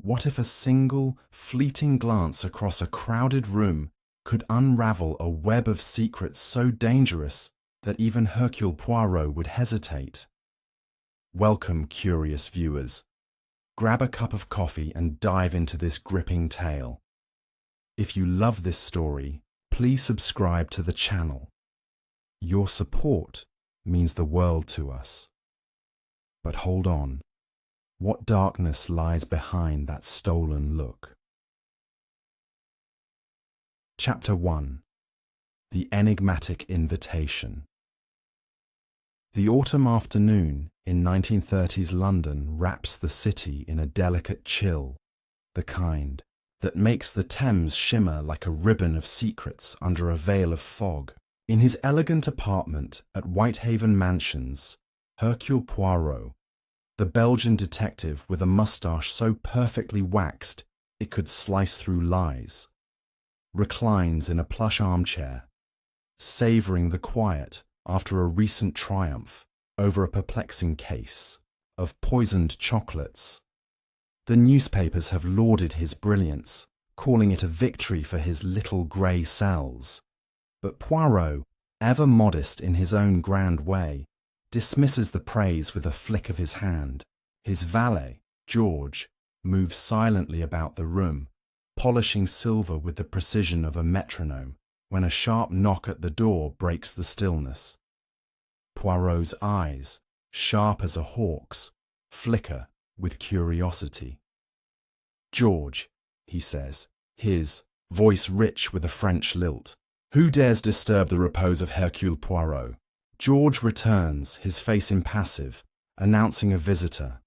What if a single, fleeting glance across a crowded room could unravel a web of secrets so dangerous that even Hercule Poirot would hesitate? Welcome, curious viewers. Grab a cup of coffee and dive into this gripping tale. If you love this story, please subscribe to the channel. Your support means the world to us. But hold on. What darkness lies behind that stolen look? Chapter 1. The Enigmatic Invitation. The autumn afternoon in 1930s London wraps the city in a delicate chill, the kind that makes the Thames shimmer like a ribbon of secrets under a veil of fog. In his elegant apartment at Whitehaven Mansions, Hercule Poirot, the Belgian detective with a moustache so perfectly waxed it could slice through lies, reclines in a plush armchair, savouring the quiet after a recent triumph over a perplexing case of poisoned chocolates. The newspapers have lauded his brilliance, calling it a victory for his little grey cells. But Poirot, ever modest in his own grand way, dismisses the praise with a flick of his hand. His valet, George, moves silently about the room, polishing silver with the precision of a metronome, when a sharp knock at the door breaks the stillness. Poirot's eyes, sharp as a hawk's, flicker with curiosity. "George," he says, his voice rich with a French lilt. "Who dares disturb the repose of Hercule Poirot?" George returns, his face impassive, announcing a visitor,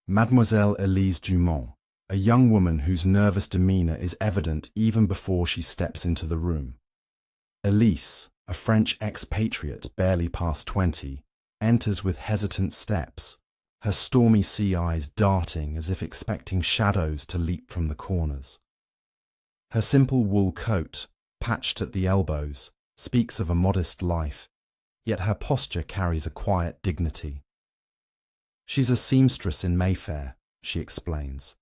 Mademoiselle Elise Dumont, a young woman whose nervous demeanour is evident even before she steps into the room. Elise, a French expatriate barely past 20, enters with hesitant steps, her stormy sea eyes darting as if expecting shadows to leap from the corners. Her simple wool coat, patched at the elbows, speaks of a modest life, yet her posture carries a quiet dignity. "She's a seamstress in Mayfair," she explains.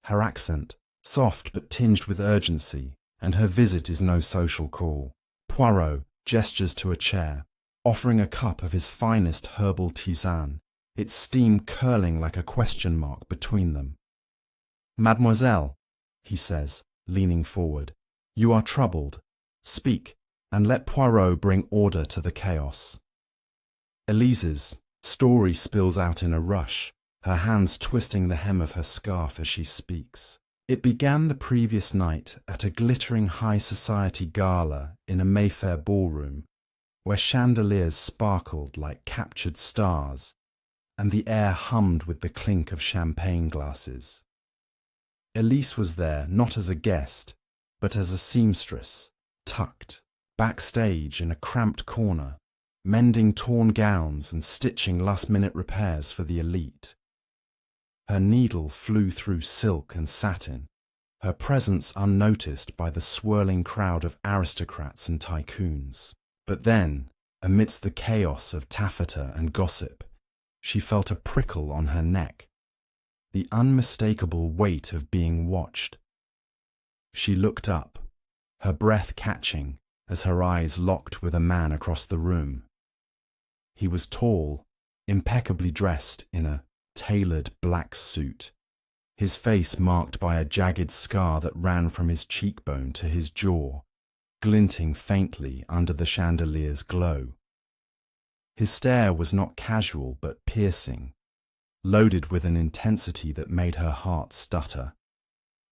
Her accent, soft but tinged with urgency, and her visit is no social call. Poirot gestures to a chair, offering a cup of his finest herbal tisane, its steam curling like a question mark between them. "Mademoiselle," he says, leaning forward, "you are troubled. Speak, and let Poirot bring order to the chaos." Elise's story spills out in a rush, her hands twisting the hem of her scarf as she speaks. It began the previous night at a glittering high society gala in a Mayfair ballroom, where chandeliers sparkled like captured stars, and the air hummed with the clink of champagne glasses. Elise was there not as a guest, but as a seamstress, tucked, backstage in a cramped corner, mending torn gowns and stitching last-minute repairs for the elite. Her needle flew through silk and satin, her presence unnoticed by the swirling crowd of aristocrats and tycoons. But then, amidst the chaos of taffeta and gossip, she felt a prickle on her neck, the unmistakable weight of being watched. She looked up, her breath catching as her eyes locked with a man across the room. He was tall, impeccably dressed in a tailored black suit, his face marked by a jagged scar that ran from his cheekbone to his jaw, glinting faintly under the chandelier's glow. His stare was not casual but piercing, loaded with an intensity that made her heart stutter.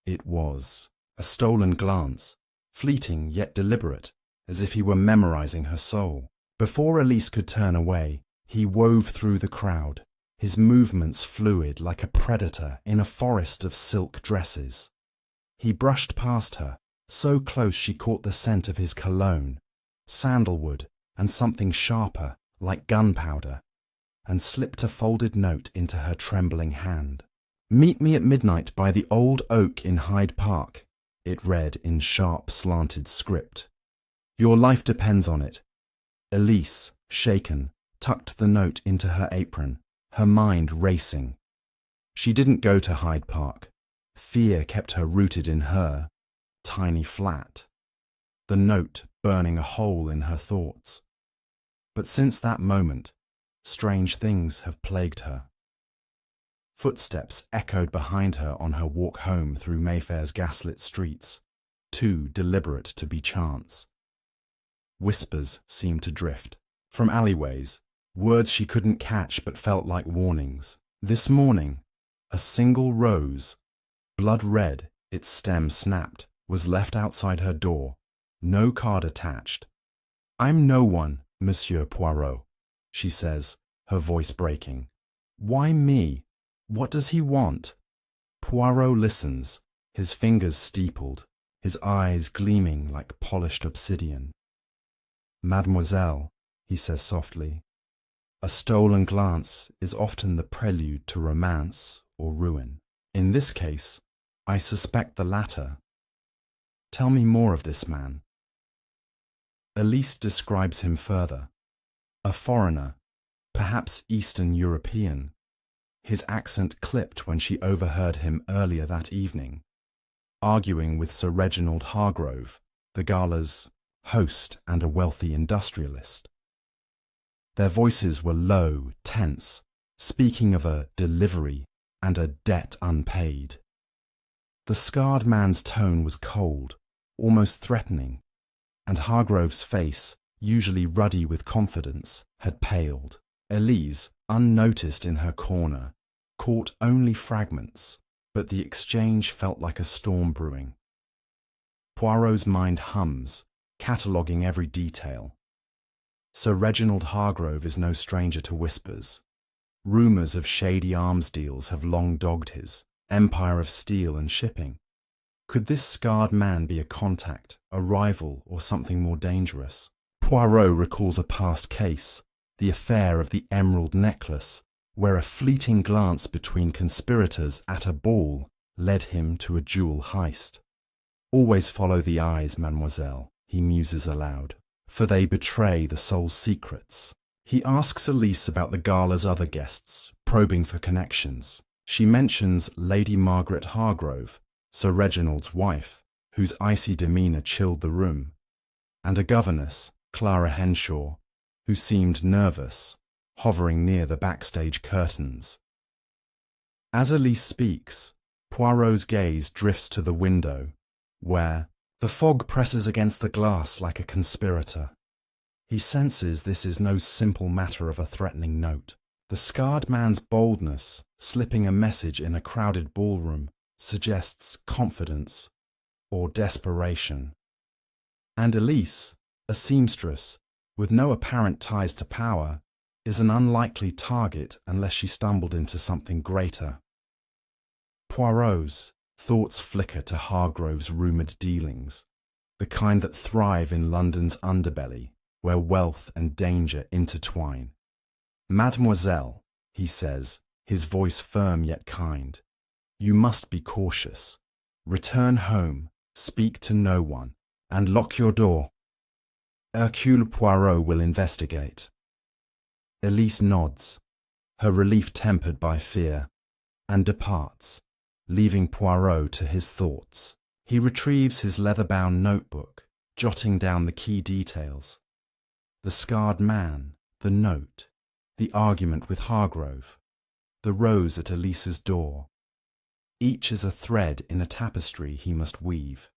It was a stolen glance, fleeting yet deliberate, as if he were memorizing her soul. Before Elise could turn away, he wove through the crowd, his movements fluid like a predator in a forest of silk dresses. He brushed past her, so close she caught the scent of his cologne, sandalwood and something sharper, like gunpowder, and slipped a folded note into her trembling hand. "Meet me at midnight by the old oak in Hyde Park," it read in sharp, slanted script. "Your life depends on it." Elise, shaken, tucked the note into her apron, her mind racing. She didn't go to Hyde Park. Fear kept her rooted in her tiny flat, the note burning a hole in her thoughts. But since that moment, strange things have plagued her. Footsteps echoed behind her on her walk home through Mayfair's gaslit streets, too deliberate to be chance. Whispers seemed to drift from alleyways, words she couldn't catch but felt like warnings. This morning, a single rose, blood red, its stem snapped, was left outside her door, no card attached. "I'm no one, Monsieur Poirot," she says, her voice breaking. "Why me? What does he want?" Poirot listens, his fingers steepled, his eyes gleaming like polished obsidian. "Mademoiselle," he says softly, "a stolen glance is often the prelude to romance or ruin. In this case, I suspect the latter. Tell me more of this man." Elise describes him further. A foreigner, perhaps Eastern European. His accent clipped when she overheard him earlier that evening, arguing with Sir Reginald Hargrove, the gala's host and a wealthy industrialist. Their voices were low, tense, speaking of a delivery and a debt unpaid. The scarred man's tone was cold, almost threatening, and Hargrove's face, usually ruddy with confidence, had paled. Elise, unnoticed in her corner, caught only fragments, but the exchange felt like a storm brewing. Poirot's mind hums, cataloguing every detail. Sir Reginald Hargrove is no stranger to whispers. Rumours of shady arms deals have long dogged his empire of steel and shipping. Could this scarred man be a contact, a rival, or something more dangerous? Poirot recalls a past case, the affair of the emerald necklace, where a fleeting glance between conspirators at a ball led him to a jewel heist. "Always follow the eyes, mademoiselle," he muses aloud, "for they betray the soul's secrets." He asks Elise about the gala's other guests, probing for connections. She mentions Lady Margaret Hargrove, Sir Reginald's wife, whose icy demeanour chilled the room, and a governess, Clara Henshaw, who seemed nervous, hovering near the backstage curtains. As Elise speaks, Poirot's gaze drifts to the window, where the fog presses against the glass like a conspirator. He senses this is no simple matter of a threatening note. The scarred man's boldness, slipping a message in a crowded ballroom, suggests confidence or desperation. And Elise, a seamstress, with no apparent ties to power, is an unlikely target unless she stumbled into something greater. Poirot's thoughts flicker to Hargrove's rumoured dealings, the kind that thrive in London's underbelly, where wealth and danger intertwine. "Mademoiselle," he says, his voice firm yet kind, "you must be cautious. Return home, speak to no one, and lock your door. Hercule Poirot will investigate." Elise nods, her relief tempered by fear, and departs, leaving Poirot to his thoughts. He retrieves his leather-bound notebook, jotting down the key details. The scarred man, the note, the argument with Hargrove, the rose at Elise's door. Each is a thread in a tapestry he must weave.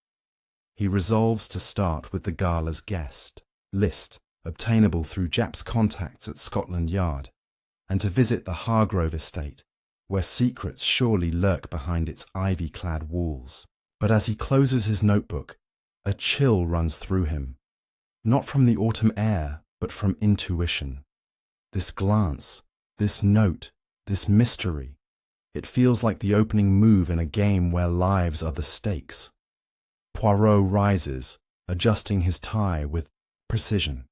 He resolves to start with the gala's guest list, obtainable through Japp's contacts at Scotland Yard, and to visit the Hargrove estate, where secrets surely lurk behind its ivy-clad walls. But as he closes his notebook, a chill runs through him, not from the autumn air, but from intuition. This glance, this note, this mystery, it feels like the opening move in a game where lives are the stakes. Poirot rises, adjusting his tie with precision.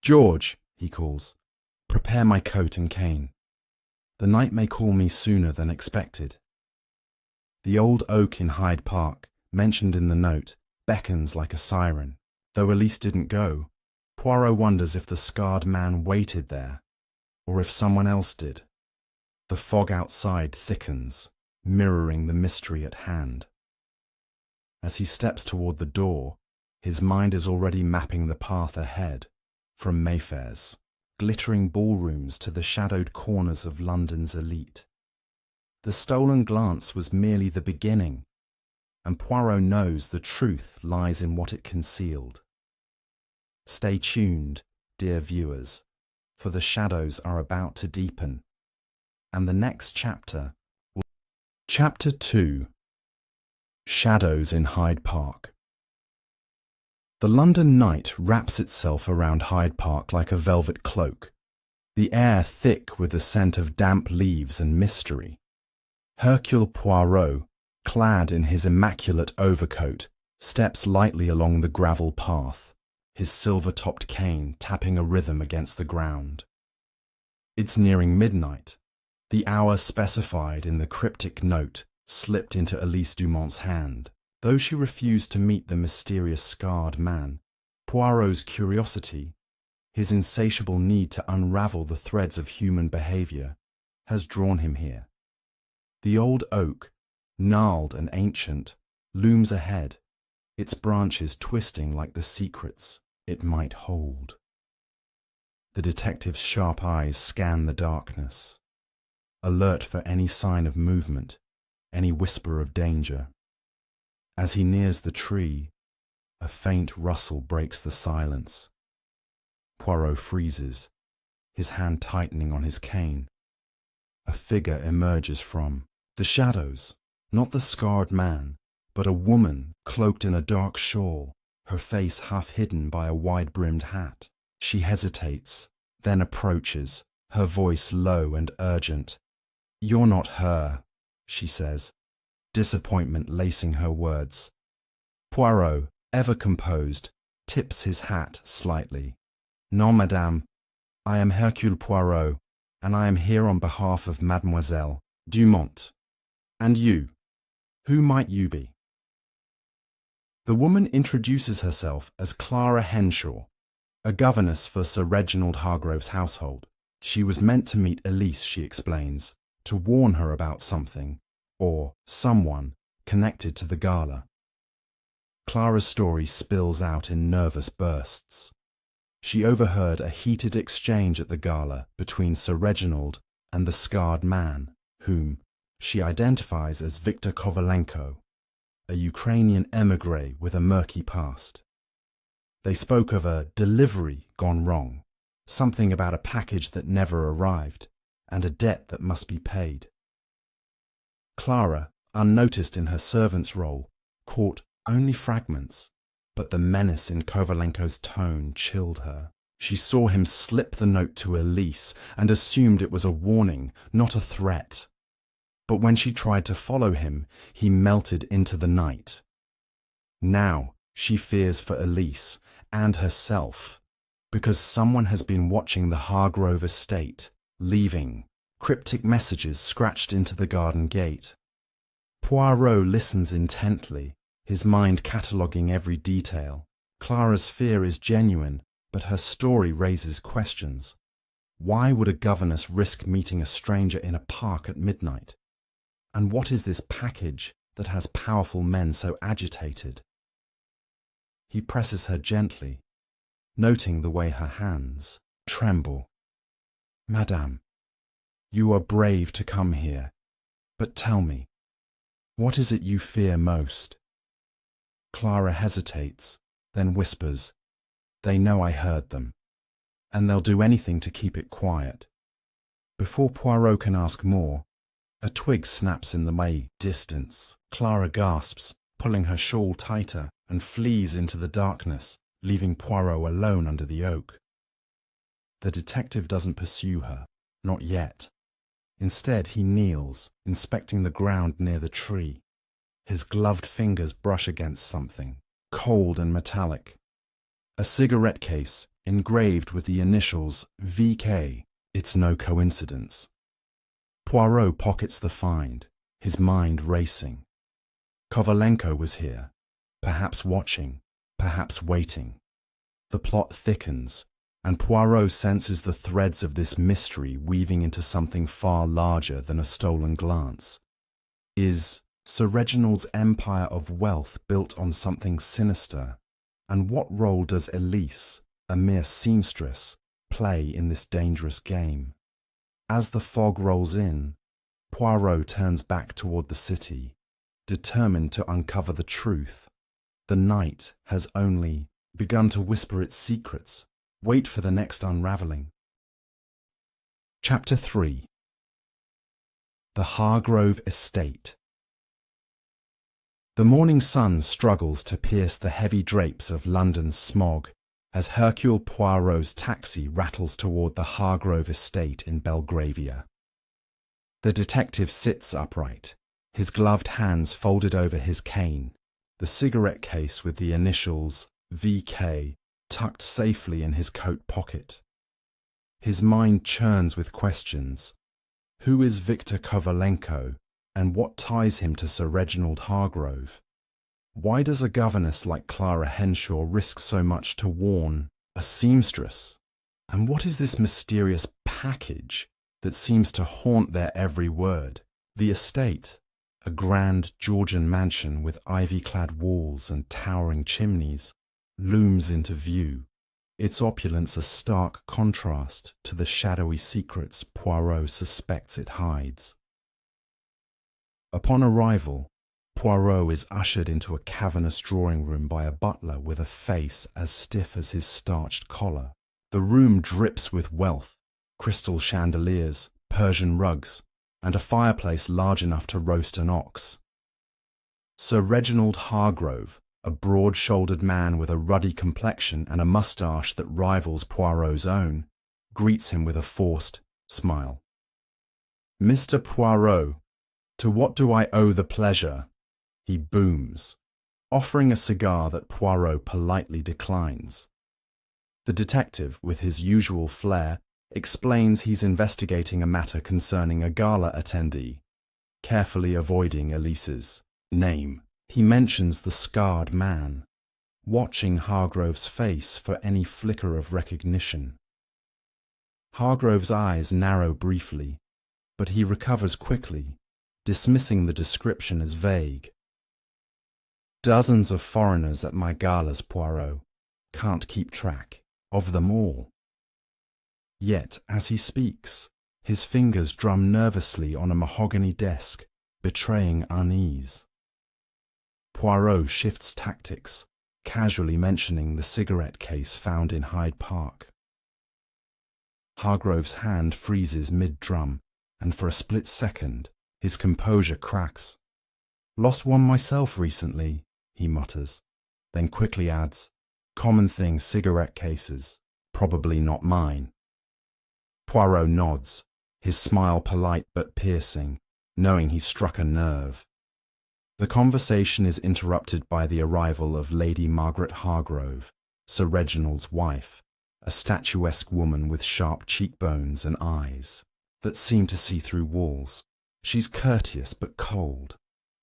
"George," he calls, "prepare my coat and cane. The night may call me sooner than expected." The old oak in Hyde Park, mentioned in the note, beckons like a siren. Though Elise didn't go, Poirot wonders if the scarred man waited there, or if someone else did. The fog outside thickens, mirroring the mystery at hand. As he steps toward the door, his mind is already mapping the path ahead, from Mayfair's glittering ballrooms to the shadowed corners of London's elite. The stolen glance was merely the beginning, and Poirot knows the truth lies in what it concealed. Stay tuned, dear viewers, for the shadows are about to deepen, and the next chapter will... Chapter 2: Shadows in Hyde Park. The London night wraps itself around Hyde Park like a velvet cloak, the air thick with the scent of damp leaves and mystery. Hercule Poirot, clad in his immaculate overcoat, steps lightly along the gravel path, his silver-topped cane tapping a rhythm against the ground. It's nearing midnight, the hour specified in the cryptic note slipped into Elise Dumont's hand. Though she refused to meet the mysterious scarred man, Poirot's curiosity, his insatiable need to unravel the threads of human behavior, has drawn him here. The old oak, gnarled and ancient, looms ahead, its branches twisting like the secrets it might hold. The detective's sharp eyes scan the darkness, alert for any sign of movement, any whisper of danger. As he nears the tree, a faint rustle breaks the silence. Poirot freezes, his hand tightening on his cane. A figure emerges from the shadows, not the scarred man, but a woman cloaked in a dark shawl, her face half hidden by a wide-brimmed hat. She hesitates, then approaches, her voice low and urgent. "You're not her," she says, disappointment lacing her words. Poirot, ever composed, tips his hat slightly. "Non, madame, I am Hercule Poirot, and I am here on behalf of Mademoiselle Dumont. And you, who might you be?" The woman introduces herself as Clara Henshaw, a governess for Sir Reginald Hargrove's household. She was meant to meet Elise, she explains, to warn her about something, or someone, connected to the gala. Clara's story spills out in nervous bursts. She overheard a heated exchange at the gala between Sir Reginald and the scarred man, whom she identifies as Viktor Kovalenko, a Ukrainian émigré with a murky past. They spoke of a delivery gone wrong, something about a package that never arrived, and a debt that must be paid. Clara, unnoticed in her servant's role, caught only fragments, but the menace in Kovalenko's tone chilled her. She saw him slip the note to Elise and assumed it was a warning, not a threat. But when she tried to follow him, he melted into the night. Now she fears for Elise and herself, because someone has been watching the Hargrove estate, leaving cryptic messages scratched into the garden gate. Poirot listens intently, his mind cataloguing every detail. Clara's fear is genuine, but her story raises questions. Why would a governess risk meeting a stranger in a park at midnight? And what is this package that has powerful men so agitated? He presses her gently, noting the way her hands tremble. "Madame, you are brave to come here, but tell me, what is it you fear most?" Clara hesitates, then whispers, "They know I heard them, and they'll do anything to keep it quiet." Before Poirot can ask more, a twig snaps in the distance. Clara gasps, pulling her shawl tighter, and flees into the darkness, leaving Poirot alone under the oak. The detective doesn't pursue her, not yet. Instead, he kneels, inspecting the ground near the tree. His gloved fingers brush against something, cold and metallic. A cigarette case engraved with the initials VK. It's no coincidence. Poirot pockets the find, his mind racing. Kovalenko was here, perhaps watching, perhaps waiting. The plot thickens, and Poirot senses the threads of this mystery weaving into something far larger than a stolen glance. Is Sir Reginald's empire of wealth built on something sinister? And what role does Elise, a mere seamstress, play in this dangerous game? As the fog rolls in, Poirot turns back toward the city, determined to uncover the truth. The night has only begun to whisper its secrets. Wait for the next unraveling. Chapter 3. The Hargrove Estate. The morning sun struggles to pierce the heavy drapes of London's smog as Hercule Poirot's taxi rattles toward the Hargrove Estate in Belgravia. The detective sits upright, his gloved hands folded over his cane, the cigarette case with the initials VK tucked safely in his coat pocket. His mind churns with questions. Who is Victor Kovalenko, and what ties him to Sir Reginald Hargrove? Why does a governess like Clara Henshaw risk so much to warn a seamstress? And what is this mysterious package that seems to haunt their every word? The estate, a grand Georgian mansion with ivy-clad walls and towering chimneys, looms into view, its opulence a stark contrast to the shadowy secrets Poirot suspects it hides. Upon arrival, Poirot is ushered into a cavernous drawing-room by a butler with a face as stiff as his starched collar. The room drips with wealth, crystal chandeliers, Persian rugs, and a fireplace large enough to roast an ox. Sir Reginald Hargrove, a broad-shouldered man with a ruddy complexion and a moustache that rivals Poirot's own, greets him with a forced smile. "Mr. Poirot, to what do I owe the pleasure?" he booms, offering a cigar that Poirot politely declines. The detective, with his usual flair, explains he's investigating a matter concerning a gala attendee, carefully avoiding Elise's name. He mentions the scarred man, watching Hargrove's face for any flicker of recognition. Hargrove's eyes narrow briefly, but he recovers quickly, dismissing the description as vague. "Dozens of foreigners at my galas, Poirot. Can't keep track of them all." Yet, as he speaks, his fingers drum nervously on a mahogany desk, betraying unease. Poirot shifts tactics, casually mentioning the cigarette case found in Hyde Park. Hargrove's hand freezes mid-drum, and for a split second, his composure cracks. "Lost one myself recently," he mutters, then quickly adds, "Common thing, cigarette cases. Probably not mine." Poirot nods, his smile polite but piercing, knowing he struck a nerve. The conversation is interrupted by the arrival of Lady Margaret Hargrove, Sir Reginald's wife, a statuesque woman with sharp cheekbones and eyes that seem to see through walls. She's courteous but cold,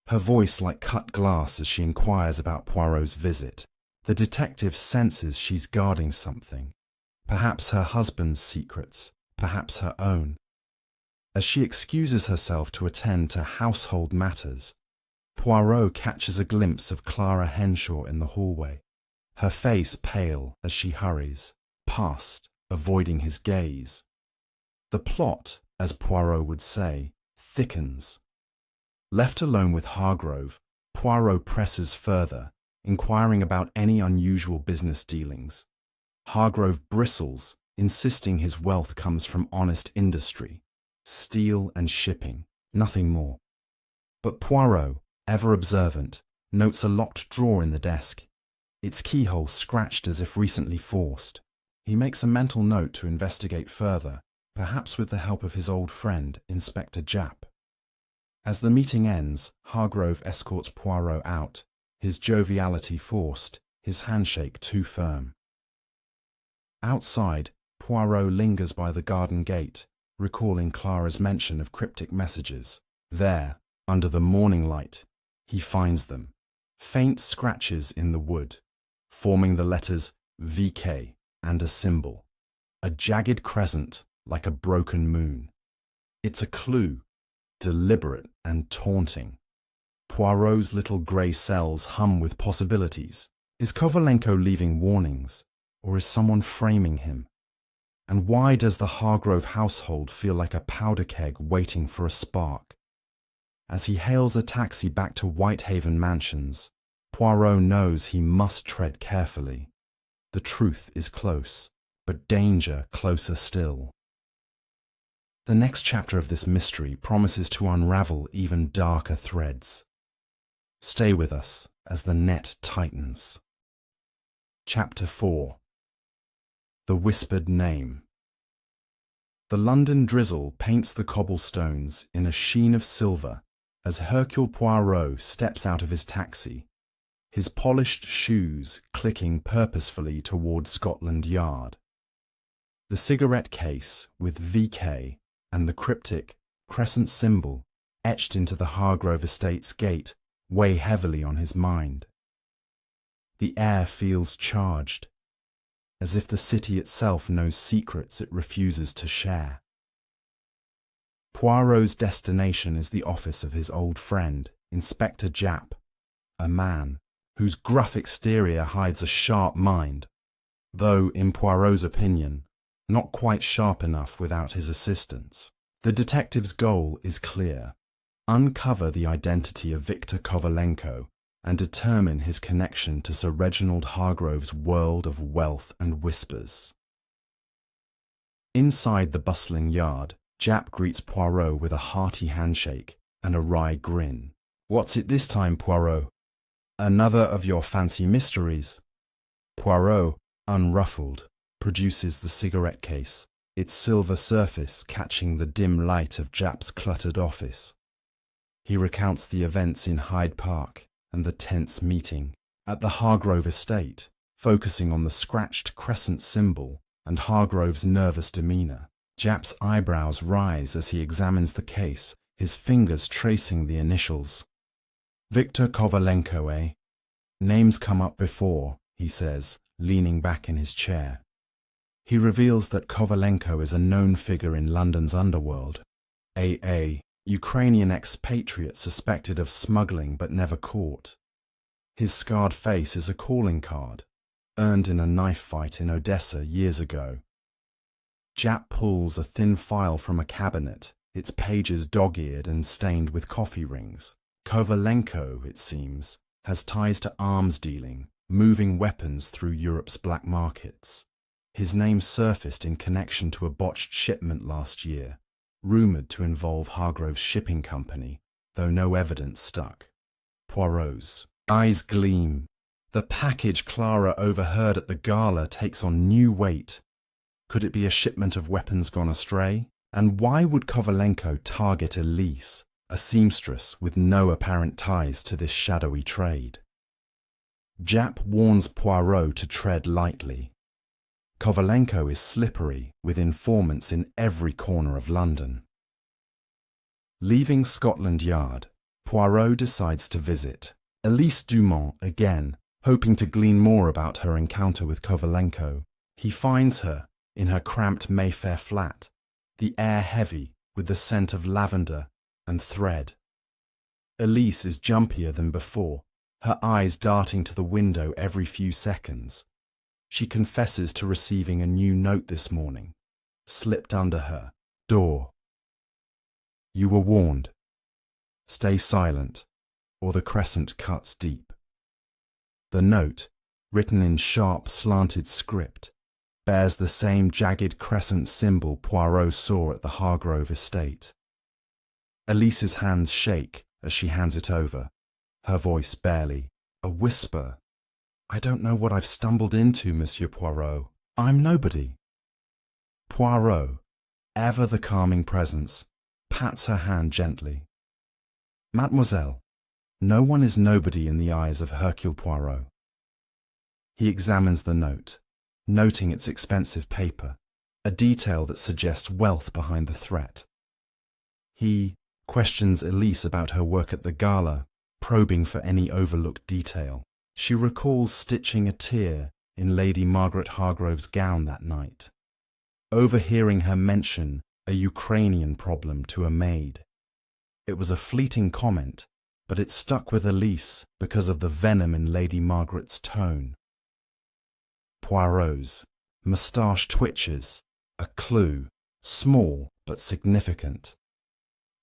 her voice like cut glass as she inquires about Poirot's visit. The detective senses she's guarding something, perhaps her husband's secrets, perhaps her own. As she excuses herself to attend to household matters, Poirot catches a glimpse of Clara Henshaw in the hallway, her face pale as she hurries past, avoiding his gaze. The plot, as Poirot would say, thickens. Left alone with Hargrove, Poirot presses further, inquiring about any unusual business dealings. Hargrove bristles, insisting his wealth comes from honest industry, steel and shipping, nothing more. But Poirot, ever observant, notes a locked drawer in the desk, its keyhole scratched as if recently forced. He makes a mental note to investigate further, perhaps with the help of his old friend, Inspector Japp. As the meeting ends, Hargrove escorts Poirot out, his joviality forced, his handshake too firm. Outside, Poirot lingers by the garden gate, recalling Clara's mention of cryptic messages. There, under the morning light, he finds them, faint scratches in the wood, forming the letters VK and a symbol, a jagged crescent like a broken moon. It's a clue, deliberate and taunting, Poirot's little grey cells hum with possibilities. Is Kovalenko leaving warnings, or is someone framing him? And why does the Hargrove household feel like a powder keg waiting for a spark? As he hails a taxi back to Whitehaven Mansions, Poirot knows he must tread carefully. The truth is close, but danger closer still. The next chapter of this mystery promises to unravel even darker threads. Stay with us as the net tightens. Chapter 4. The Whispered Name. The London drizzle paints the cobblestones in a sheen of silver as Hercule Poirot steps out of his taxi, his polished shoes clicking purposefully toward Scotland Yard. The cigarette case with VK and the cryptic crescent symbol etched into the Hargrove estate's gate weigh heavily on his mind. The air feels charged, as if the city itself knows secrets it refuses to share. Poirot's destination is the office of his old friend, Inspector Japp, a man whose gruff exterior hides a sharp mind, though, in Poirot's opinion, not quite sharp enough without his assistance. The detective's goal is clear: uncover the identity of Victor Kovalenko and determine his connection to Sir Reginald Hargrove's world of wealth and whispers. Inside the bustling yard, Japp greets Poirot with a hearty handshake and a wry grin. "What's it this time, Poirot? Another of your fancy mysteries?" Poirot, unruffled, produces the cigarette case, its silver surface catching the dim light of Japp's cluttered office. He recounts the events in Hyde Park and the tense meeting at the Hargrove estate, focusing on the scratched crescent symbol and Hargrove's nervous demeanour. Japp's eyebrows rise as he examines the case, his fingers tracing the initials. "Victor Kovalenko, eh? Name's come up before," he says, leaning back in his chair. He reveals that Kovalenko is a known figure in London's underworld, a Ukrainian expatriate suspected of smuggling but never caught. His scarred face is a calling card, earned in a knife fight in Odessa years ago. Japp pulls a thin file from a cabinet, its pages dog-eared and stained with coffee rings. Kovalenko, it seems, has ties to arms dealing, moving weapons through Europe's black markets. His name surfaced in connection to a botched shipment last year, rumoured to involve Hargrove's shipping company, though no evidence stuck. Poirot's eyes gleam. The package Clara overheard at the gala takes on new weight. Could it be a shipment of weapons gone astray? And why would Kovalenko target Elise, a seamstress with no apparent ties to this shadowy trade? Japp warns Poirot to tread lightly. Kovalenko is slippery, with informants in every corner of London. Leaving Scotland Yard, Poirot decides to visit Elise Dumont again, hoping to glean more about her encounter with Kovalenko. He finds her in her cramped Mayfair flat, the air heavy with the scent of lavender and thread. Elise is jumpier than before, her eyes darting to the window every few seconds. She confesses to receiving a new note this morning, slipped under her door. "You were warned. Stay silent, or the crescent cuts deep." The note, written in sharp, slanted script, bears the same jagged crescent symbol Poirot saw at the Hargrove estate. Elise's hands shake as she hands it over, her voice barely a whisper. "I don't know what I've stumbled into, Monsieur Poirot. I'm nobody." Poirot, ever the calming presence, pats her hand gently. "Mademoiselle, no one is nobody in the eyes of Hercule Poirot." He examines the note, noting its expensive paper, a detail that suggests wealth behind the threat. He questions Elise about her work at the gala, probing for any overlooked detail. She recalls stitching a tear in Lady Margaret Hargrove's gown that night, overhearing her mention a Ukrainian problem to a maid. It was a fleeting comment, but it stuck with Elise because of the venom in Lady Margaret's tone. Poirot's moustache twitches, a clue, small but significant.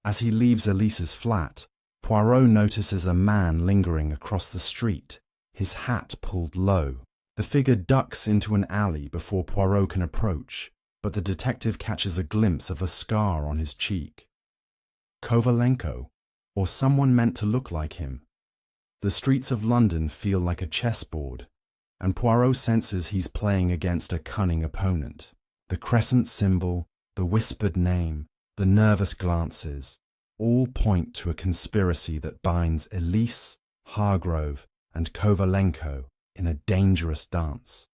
As he leaves Elise's flat, Poirot notices a man lingering across the street, his hat pulled low. The figure ducks into an alley before Poirot can approach, but the detective catches a glimpse of a scar on his cheek. Kovalenko, or someone meant to look like him. The streets of London feel like a chessboard, and Poirot senses he's playing against a cunning opponent. The crescent symbol, the whispered name, the nervous glances, all point to a conspiracy that binds Elise, Hargrove, and Kovalenko in a dangerous dance.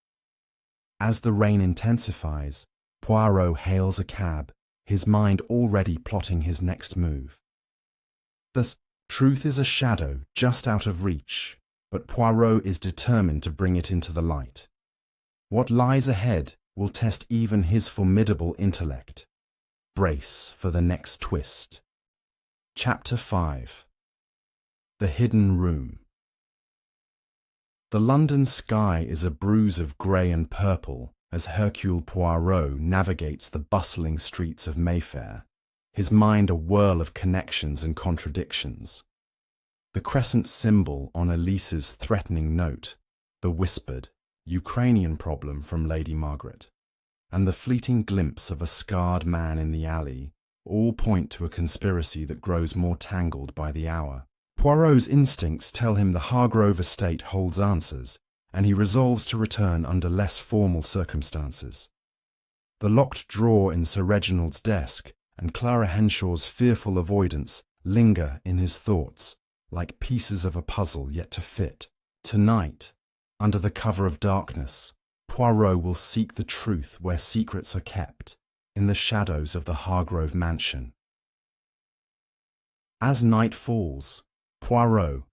As the rain intensifies, Poirot hails a cab, his mind already plotting his next move. Thus, truth is a shadow just out of reach, but Poirot is determined to bring it into the light. What lies ahead will test even his formidable intellect. Brace for the next twist. Chapter 5. The Hidden Room. The London sky is a bruise of grey and purple as Hercule Poirot navigates the bustling streets of Mayfair, his mind a whirl of connections and contradictions. The crescent symbol on Elise's threatening note, the whispered, Ukrainian problem from Lady Margaret, and the fleeting glimpse of a scarred man in the alley all point to a conspiracy that grows more tangled by the hour. Poirot's instincts tell him the Hargrove estate holds answers, and he resolves to return under less formal circumstances. The locked drawer in Sir Reginald's desk and Clara Henshaw's fearful avoidance linger in his thoughts, like pieces of a puzzle yet to fit. Tonight, under the cover of darkness, Poirot will seek the truth where secrets are kept, in the shadows of the Hargrove mansion. As night falls, Poirot,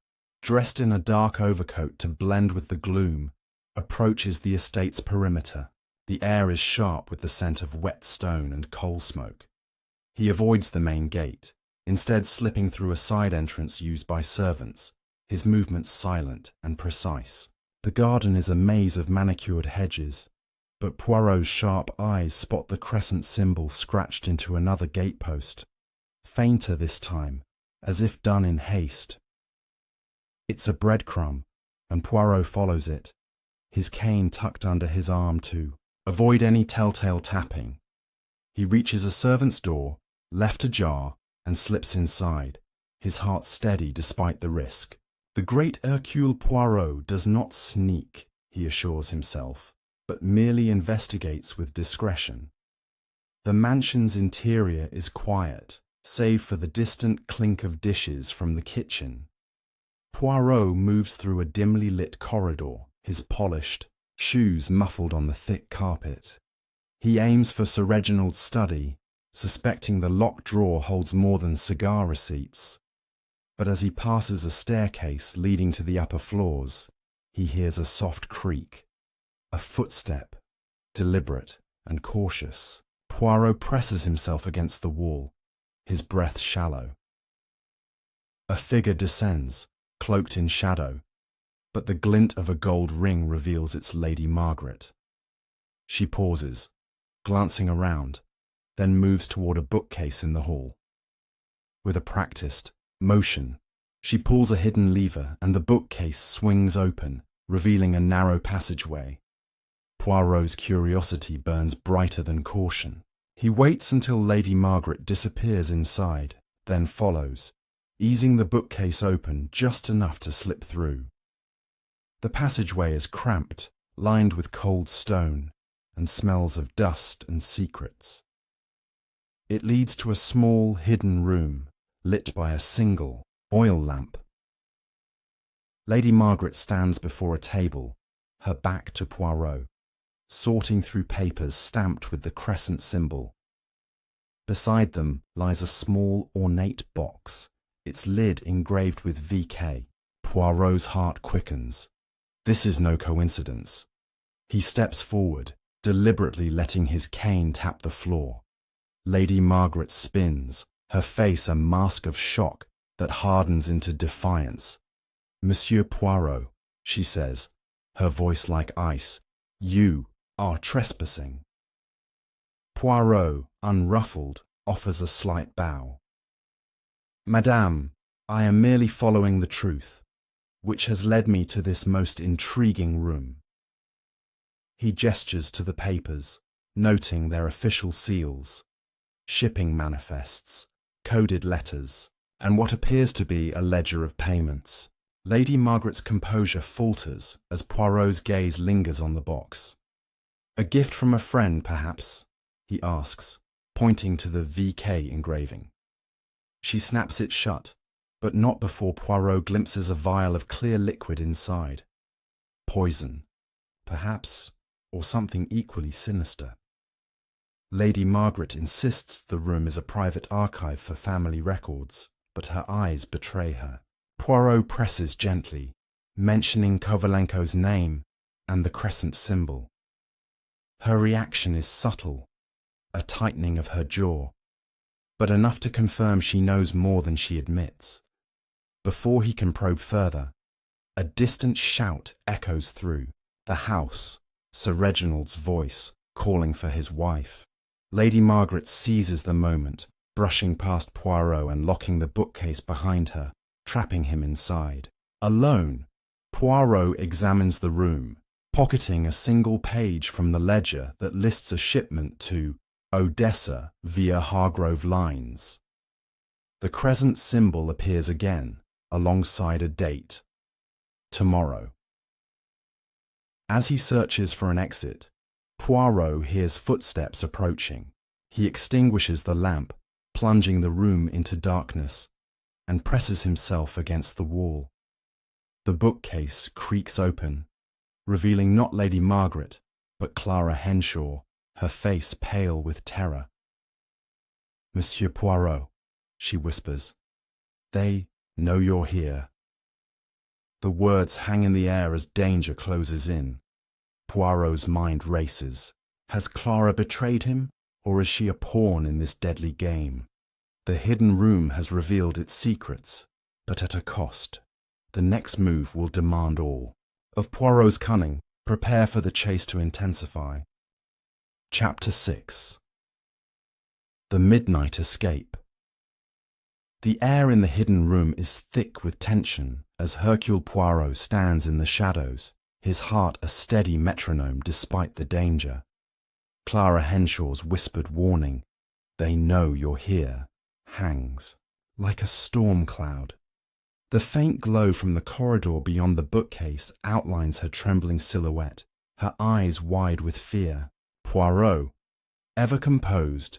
dressed in a dark overcoat to blend with the gloom, approaches the estate's perimeter. The air is sharp with the scent of wet stone and coal smoke. He avoids the main gate, instead slipping through a side entrance used by servants, his movements silent and precise. The garden is a maze of manicured hedges, but Poirot's sharp eyes spot the crescent symbol scratched into another gatepost, fainter this time, as if done in haste. It's a breadcrumb, and Poirot follows it, his cane tucked under his arm to avoid any telltale tapping. He reaches a servant's door, left ajar, and slips inside, his heart steady despite the risk. The great Hercule Poirot does not sneak, he assures himself, but merely investigates with discretion. The mansion's interior is quiet, save for the distant clink of dishes from the kitchen. Poirot moves through a dimly lit corridor, his polished shoes muffled on the thick carpet. He aims for Sir Reginald's study, suspecting the locked drawer holds more than cigar receipts. But as he passes a staircase leading to the upper floors, he hears a soft creak, a footstep, deliberate and cautious. Poirot presses himself against the wall, his breath shallow. A figure descends, cloaked in shadow, but the glint of a gold ring reveals it's Lady Margaret. She pauses, glancing around, then moves toward a bookcase in the hall. With a practiced motion, she pulls a hidden lever and the bookcase swings open, revealing a narrow passageway. Poirot's curiosity burns brighter than caution. He waits until Lady Margaret disappears inside, then follows, easing the bookcase open just enough to slip through. The passageway is cramped, lined with cold stone, and smells of dust and secrets. It leads to a small, hidden room, lit by a single oil lamp. Lady Margaret stands before a table, her back to Poirot, sorting through papers stamped with the crescent symbol. Beside them lies a small, ornate box, its lid engraved with VK. Poirot's heart quickens. This is no coincidence. He steps forward, deliberately letting his cane tap the floor. Lady Margaret spins, her face a mask of shock that hardens into defiance. "Monsieur Poirot," she says, her voice like ice, "you are trespassing." Poirot, unruffled, offers a slight bow. "Madame, I am merely following the truth, which has led me to this most intriguing room." He gestures to the papers, noting their official seals, shipping manifests, coded letters, and what appears to be a ledger of payments. Lady Margaret's composure falters as Poirot's gaze lingers on the box. "A gift from a friend, perhaps?" he asks, pointing to the VK engraving. She snaps it shut, but not before Poirot glimpses a vial of clear liquid inside. Poison, perhaps, or something equally sinister. Lady Margaret insists the room is a private archive for family records, but her eyes betray her. Poirot presses gently, mentioning Kovalenko's name and the crescent symbol. Her reaction is subtle, a tightening of her jaw, but enough to confirm she knows more than she admits. Before he can probe further, a distant shout echoes through the house, Sir Reginald's voice calling for his wife. Lady Margaret seizes the moment, brushing past Poirot and locking the bookcase behind her, trapping him inside. Alone, Poirot examines the room, pocketing a single page from the ledger that lists a shipment to Odessa via Hargrove Lines. The crescent symbol appears again, alongside a date. Tomorrow. As he searches for an exit, Poirot hears footsteps approaching. He extinguishes the lamp, plunging the room into darkness, and presses himself against the wall. The bookcase creaks open, revealing not Lady Margaret, but Clara Henshaw, her face pale with terror. "Monsieur Poirot," she whispers, "they know you're here." The words hang in the air as danger closes in. Poirot's mind races. Has Clara betrayed him, or is she a pawn in this deadly game? The hidden room has revealed its secrets, but at a cost. The next move will demand all. Of Poirot's cunning, prepare for the chase to intensify. Chapter 6. The Midnight Escape. The air in the hidden room is thick with tension as Hercule Poirot stands in the shadows, his heart a steady metronome despite the danger. Clara Henshaw's whispered warning, "They know you're here," hangs like a storm cloud. The faint glow from the corridor beyond the bookcase outlines her trembling silhouette, her eyes wide with fear. Poirot, ever composed,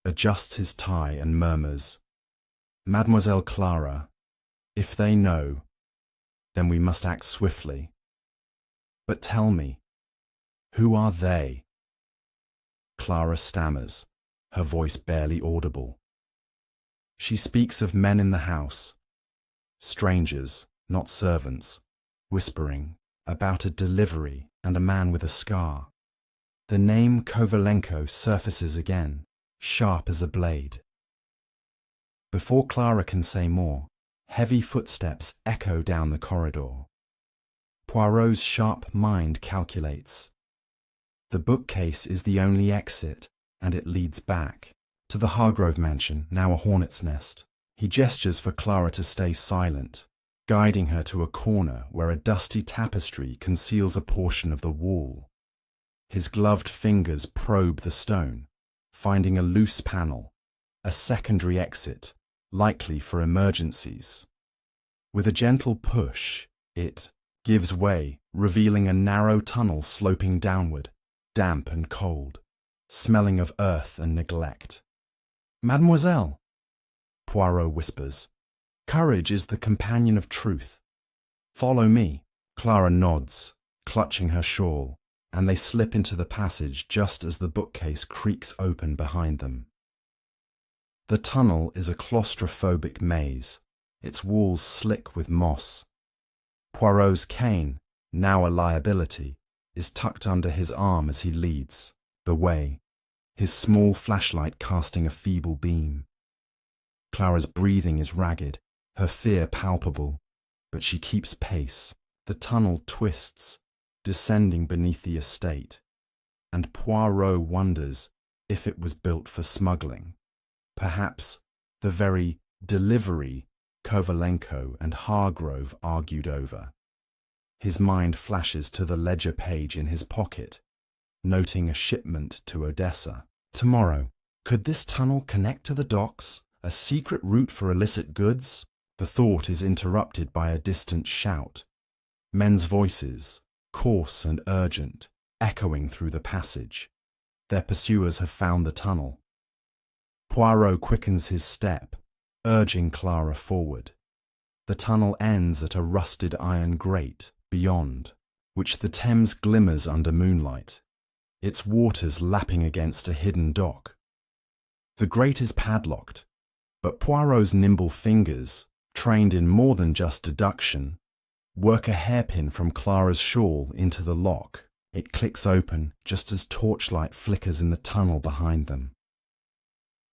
adjusts his tie and murmurs, "Mademoiselle Clara, if they know, then we must act swiftly. But tell me, who are they?" Clara stammers, her voice barely audible. She speaks of men in the house, strangers, not servants, whispering about a delivery and a man with a scar. The name Kovalenko surfaces again, sharp as a blade. Before Clara can say more, heavy footsteps echo down the corridor. Poirot's sharp mind calculates. The bookcase is the only exit, and it leads back to the Hargrove mansion, now a hornet's nest. He gestures for Clara to stay silent, guiding her to a corner where a dusty tapestry conceals a portion of the wall. His gloved fingers probe the stone, finding a loose panel, a secondary exit, likely for emergencies. With a gentle push, it gives way, revealing a narrow tunnel sloping downward, damp and cold, smelling of earth and neglect. "Mademoiselle," Poirot whispers, "courage is the companion of truth. Follow me." Clara nods, clutching her shawl, and they slip into the passage just as the bookcase creaks open behind them. The tunnel is a claustrophobic maze, its walls slick with moss. Poirot's cane, now a liability, is tucked under his arm as he leads the way, his small flashlight casting a feeble beam. Clara's breathing is ragged, her fear palpable, but she keeps pace. The tunnel twists, descending beneath the estate, and Poirot wonders if it was built for smuggling. Perhaps the very delivery Kovalenko and Hargrove argued over. His mind flashes to the ledger page in his pocket, noting a shipment to Odessa. Tomorrow, could this tunnel connect to the docks, a secret route for illicit goods? The thought is interrupted by a distant shout. Men's voices, coarse and urgent, echoing through the passage. Their pursuers have found the tunnel. Poirot quickens his step, urging Clara forward. The tunnel ends at a rusted iron grate beyond, which the Thames glimmers under moonlight, its waters lapping against a hidden dock. The grate is padlocked, but Poirot's nimble fingers, trained in more than just deduction, work a hairpin from Clara's shawl into the lock. It clicks open just as torchlight flickers in the tunnel behind them.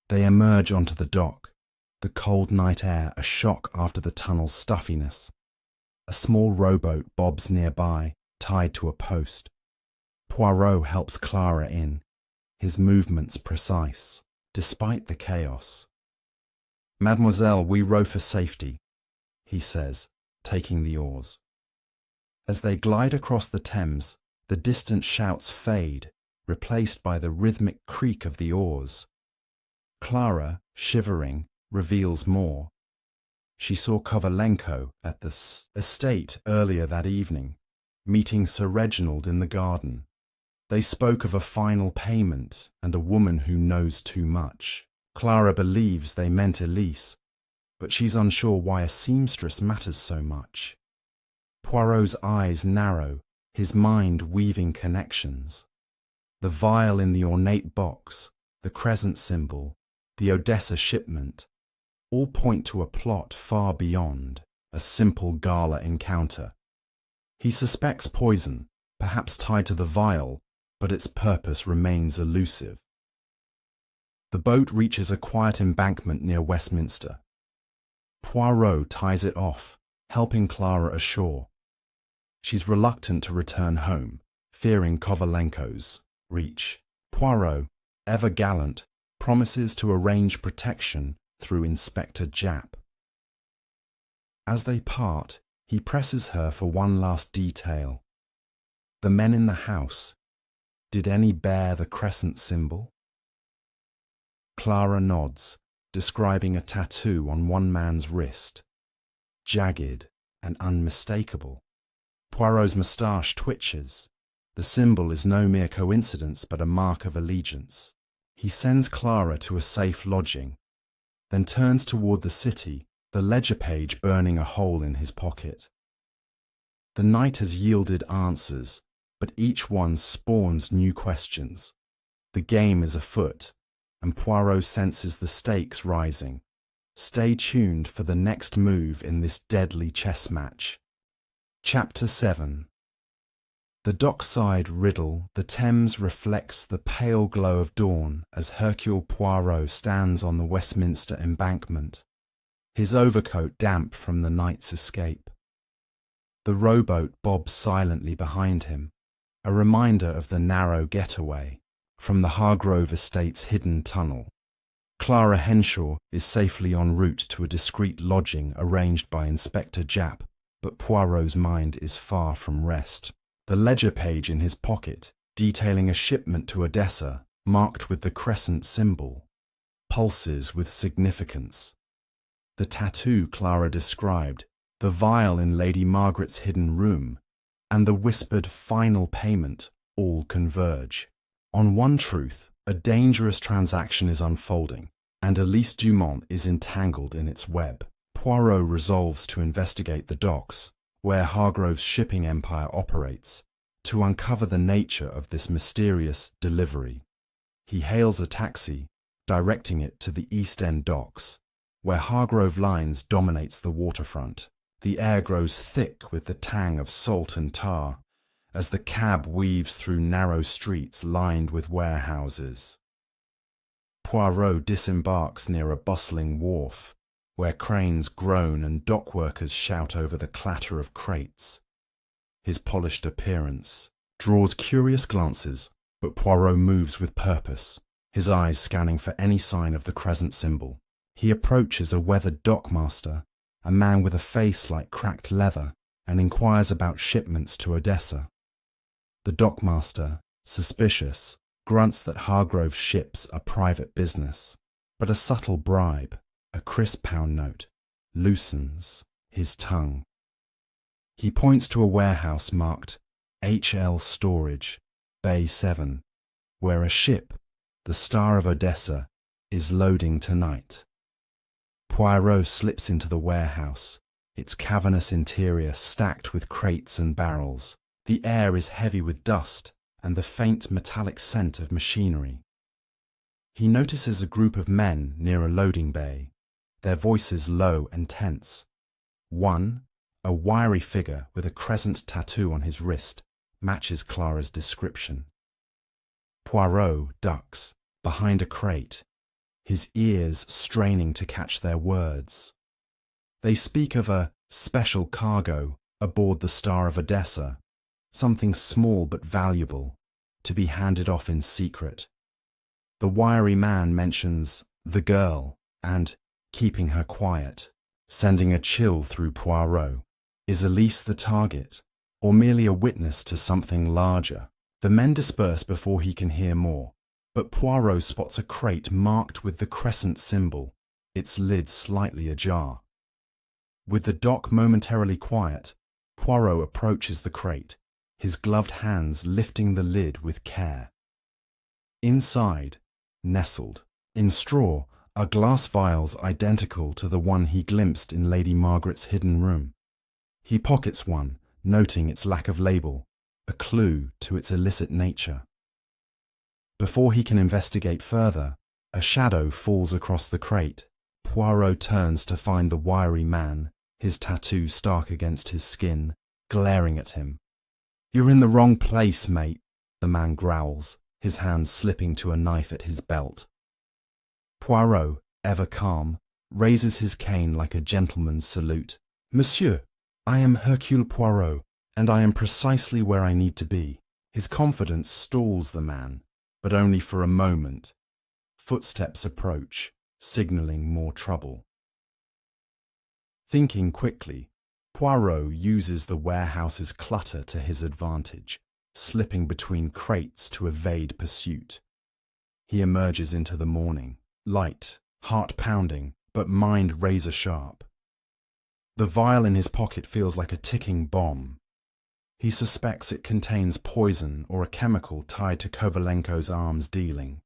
They emerge onto the dock, the cold night air a shock after the tunnel's stuffiness. A small rowboat bobs nearby, tied to a post. Poirot helps Clara in, his movements precise, despite the chaos. "Mademoiselle, we row for safety," he says, taking the oars. As they glide across the Thames, the distant shouts fade, replaced by the rhythmic creak of the oars. Clara, shivering, reveals more. She saw Kovalenko at the estate earlier that evening, meeting Sir Reginald in the garden. They spoke of a final payment and a woman who knows too much. Clara believes they meant Elise, but she's unsure why a seamstress matters so much. Poirot's eyes narrow, his mind weaving connections. The vial in the ornate box, the crescent symbol, the Odessa shipment, all point to a plot far beyond a simple gala encounter. He suspects poison, perhaps tied to the vial, but its purpose remains elusive. The boat reaches a quiet embankment near Westminster. Poirot ties it off, helping Clara ashore. She's reluctant to return home, fearing Kovalenko's reach. Poirot, ever gallant, promises to arrange protection through Inspector Japp. As they part, he presses her for one last detail. The men in the house, did any bear the crescent symbol? Clara nods, describing a tattoo on one man's wrist, jagged and unmistakable. Poirot's moustache twitches. The symbol is no mere coincidence but a mark of allegiance. He sends Clara to a safe lodging, then turns toward the city, the ledger page burning a hole in his pocket. The night has yielded answers, but each one spawns new questions. The game is afoot, and Poirot senses the stakes rising. Stay tuned for the next move in this deadly chess match. Chapter 7. The dockside riddle, the Thames reflects the pale glow of dawn as Hercule Poirot stands on the Westminster embankment, his overcoat damp from the night's escape. The rowboat bobs silently behind him, a reminder of the narrow getaway from the Hargrove estate's hidden tunnel. Clara Henshaw is safely en route to a discreet lodging arranged by Inspector Japp, but Poirot's mind is far from rest. The ledger page in his pocket, detailing a shipment to Odessa, marked with the crescent symbol, pulses with significance. The tattoo Clara described, the vial in Lady Margaret's hidden room, and the whispered final payment all converge. On one truth, a dangerous transaction is unfolding, and Elise Dumont is entangled in its web. Poirot resolves to investigate the docks, where Hargrove's shipping empire operates, to uncover the nature of this mysterious delivery. He hails a taxi, directing it to the East End docks, where Hargrove Lines dominates the waterfront. The air grows thick with the tang of salt and tar, as the cab weaves through narrow streets lined with warehouses. Poirot disembarks near a bustling wharf, where cranes groan and dock workers shout over the clatter of crates. His polished appearance draws curious glances, but Poirot moves with purpose, his eyes scanning for any sign of the crescent symbol. He approaches a weathered dockmaster, a man with a face like cracked leather, and inquires about shipments to Odessa. The dockmaster, suspicious, grunts that Hargrove's ships are private business, but a subtle bribe, a crisp pound note, loosens his tongue. He points to a warehouse marked HL Storage, Bay 7, where a ship, the Star of Odessa, is loading tonight. Poirot slips into the warehouse, its cavernous interior stacked with crates and barrels. The air is heavy with dust and the faint metallic scent of machinery. He notices a group of men near a loading bay, their voices low and tense. One, a wiry figure with a crescent tattoo on his wrist, matches Clara's description. Poirot ducks behind a crate, his ears straining to catch their words. They speak of a special cargo aboard the Star of Odessa, something small but valuable, to be handed off in secret. The wiry man mentions the girl and keeping her quiet, sending a chill through Poirot. Is Elise the target, or merely a witness to something larger? The men disperse before he can hear more, but Poirot spots a crate marked with the crescent symbol, its lid slightly ajar. With the dock momentarily quiet, Poirot approaches the crate, his gloved hands lifting the lid with care. Inside, nestled in straw, are glass vials identical to the one he glimpsed in Lady Margaret's hidden room. He pockets one, noting its lack of label, a clue to its illicit nature. Before he can investigate further, a shadow falls across the crate. Poirot turns to find the wiry man, his tattoo stark against his skin, glaring at him. "You're in the wrong place, mate," the man growls, his hand slipping to a knife at his belt. Poirot, ever calm, raises his cane like a gentleman's salute. "Monsieur, I am Hercule Poirot, and I am precisely where I need to be." His confidence stalls the man, but only for a moment. Footsteps approach, signalling more trouble. Thinking quickly, Poirot uses the warehouse's clutter to his advantage, slipping between crates to evade pursuit. He emerges into the morning, light, heart-pounding, but mind razor-sharp. The vial in his pocket feels like a ticking bomb. He suspects it contains poison or a chemical tied to Kovalenko's arms dealing,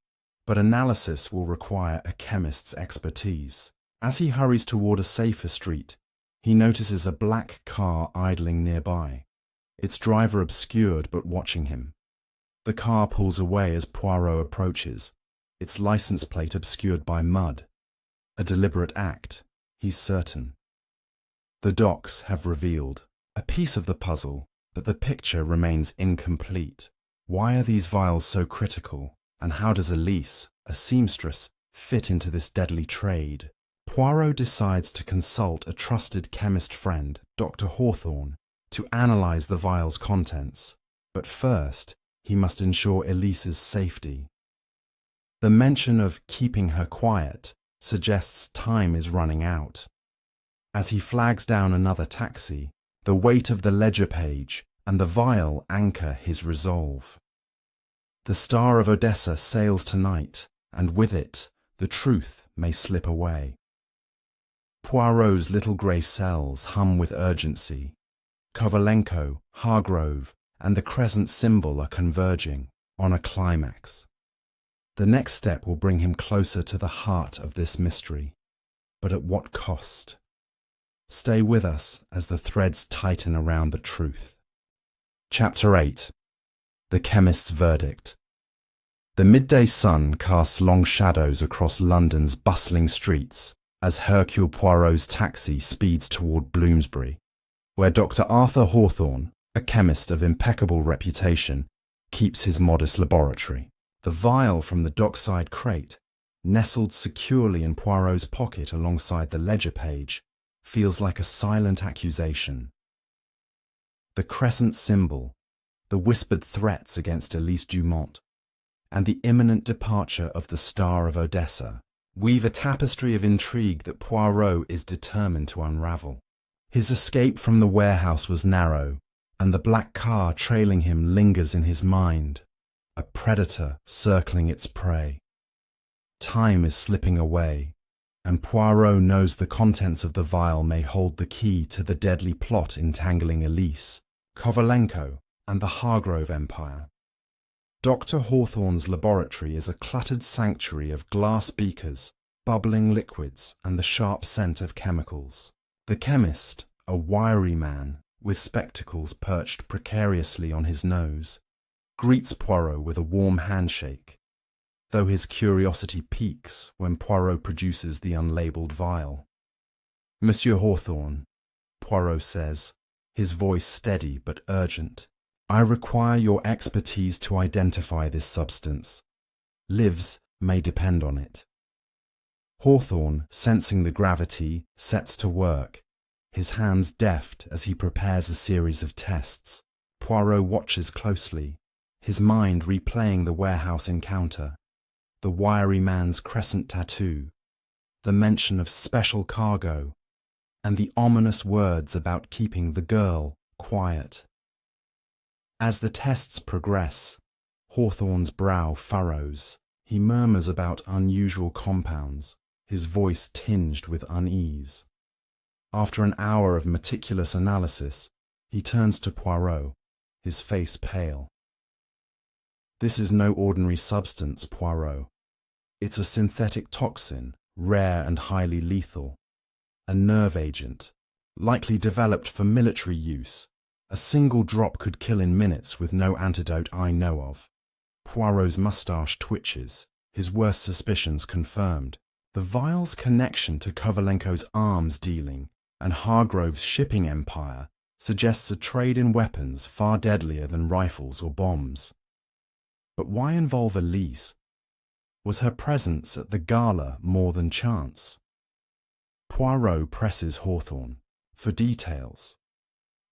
but analysis will require a chemist's expertise. As he hurries toward a safer street, he notices a black car idling nearby, its driver obscured but watching him. The car pulls away as Poirot approaches, its license plate obscured by mud. A deliberate act, he's certain. The docs have revealed a piece of the puzzle, but the picture remains incomplete. Why are these vials so critical, and how does Elise, a seamstress, fit into this deadly trade? Poirot decides to consult a trusted chemist friend, Dr. Hawthorne, to analyze the vial's contents, but first he must ensure Elise's safety. The mention of keeping her quiet suggests time is running out. As he flags down another taxi, the weight of the ledger page and the vial anchor his resolve. The Star of Odessa sails tonight, and with it, the truth may slip away. Poirot's little grey cells hum with urgency. Kovalenko, Hargrove, and the crescent symbol are converging on a climax. The next step will bring him closer to the heart of this mystery, but at what cost? Stay with us as the threads tighten around the truth. Chapter 8. The Chemist's Verdict. The midday sun casts long shadows across London's bustling streets as Hercule Poirot's taxi speeds toward Bloomsbury, where Dr. Arthur Hawthorne, a chemist of impeccable reputation, keeps his modest laboratory. The vial from the dockside crate, nestled securely in Poirot's pocket alongside the ledger page, feels like a silent accusation. The crescent symbol, the whispered threats against Elise Dumont, and the imminent departure of the Star of Odessa weave a tapestry of intrigue that Poirot is determined to unravel. His escape from the warehouse was narrow, and the black car trailing him lingers in his mind, a predator circling its prey. Time is slipping away, and Poirot knows the contents of the vial may hold the key to the deadly plot entangling Elise, Kovalenko, and the Hargrove Empire. Dr. Hawthorne's laboratory is a cluttered sanctuary of glass beakers, bubbling liquids, and the sharp scent of chemicals. The chemist, a wiry man with spectacles perched precariously on his nose, greets Poirot with a warm handshake, though his curiosity peaks when Poirot produces the unlabeled vial. "Monsieur Hawthorne," Poirot says, his voice steady but urgent, "I require your expertise to identify this substance. Lives may depend on it." Hawthorne, sensing the gravity, sets to work, his hands deft as he prepares a series of tests. Poirot watches closely, his mind replaying the warehouse encounter, the wiry man's crescent tattoo, the mention of special cargo, and the ominous words about keeping the girl quiet. As the tests progress, Hawthorne's brow furrows. He murmurs about unusual compounds, his voice tinged with unease. After an hour of meticulous analysis, he turns to Poirot, his face pale. "This is no ordinary substance, Poirot. It's a synthetic toxin, rare and highly lethal. A nerve agent, likely developed for military use. A single drop could kill in minutes with no antidote I know of." Poirot's moustache twitches, his worst suspicions confirmed. The vial's connection to Kovalenko's arms dealing and Hargrove's shipping empire suggests a trade in weapons far deadlier than rifles or bombs. But why involve Elise? Was her presence at the gala more than chance? Poirot presses Hawthorne for details.